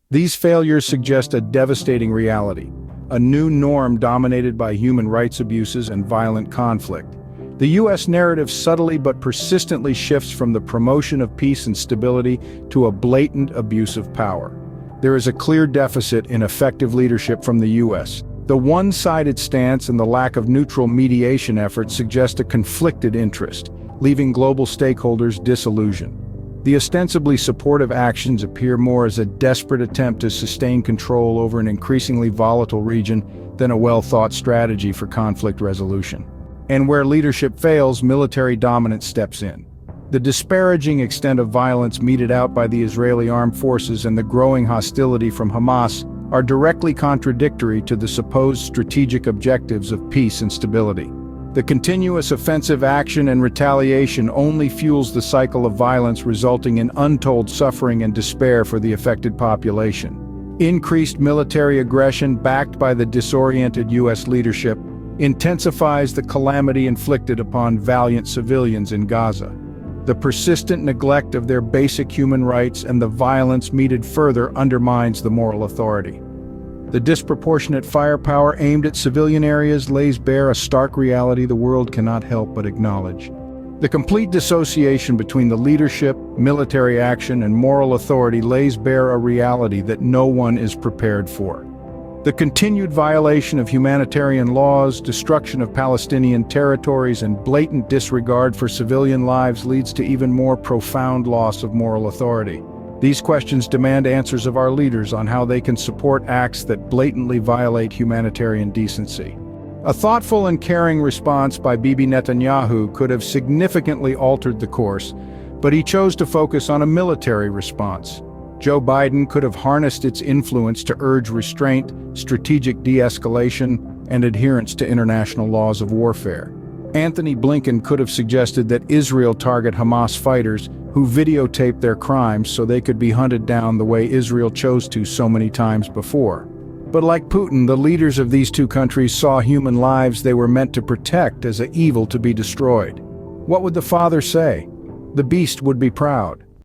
These failures suggest a devastating reality, a new norm dominated by human rights abuses and violent conflict. The U.S. narrative subtly but persistently shifts from the promotion of peace and stability to a blatant abuse of power. There is a clear deficit in effective leadership from the U.S. The one-sided stance and the lack of neutral mediation efforts suggest a conflicted interest, leaving global stakeholders disillusioned. The ostensibly supportive actions appear more as a desperate attempt to sustain control over an increasingly volatile region than a well-thought strategy for conflict resolution. And where leadership fails, military dominance steps in. The disparaging extent of violence meted out by the Israeli armed forces and the growing hostility from Hamas are directly contradictory to the supposed strategic objectives of peace and stability. The continuous offensive action and retaliation only fuels the cycle of violence, resulting in untold suffering and despair for the affected population. Increased military aggression backed by the disoriented U.S. leadership intensifies the calamity inflicted upon valiant civilians in Gaza. The persistent neglect of their basic human rights and the violence meted further undermines the moral authority. The disproportionate firepower aimed at civilian areas lays bare a stark reality the world cannot help but acknowledge. The complete dissociation between the leadership, military action, and moral authority lays bare a reality that no one is prepared for. The continued violation of humanitarian laws, destruction of Palestinian territories, and blatant disregard for civilian lives leads to even more profound loss of moral authority. These questions demand answers of our leaders on how they can support acts that blatantly violate humanitarian decency. A thoughtful and caring response by Bibi Netanyahu could have significantly altered the course, but he chose to focus on a military response. Joe Biden could have harnessed its influence to urge restraint, strategic de-escalation, and adherence to international laws of warfare. Anthony Blinken could have suggested that Israel target Hamas fighters who videotaped their crimes so they could be hunted down the way Israel chose to so many times before. But like Putin, the leaders of these two countries saw human lives they were meant to protect as an evil to be destroyed. What would the father say? The beast would be proud.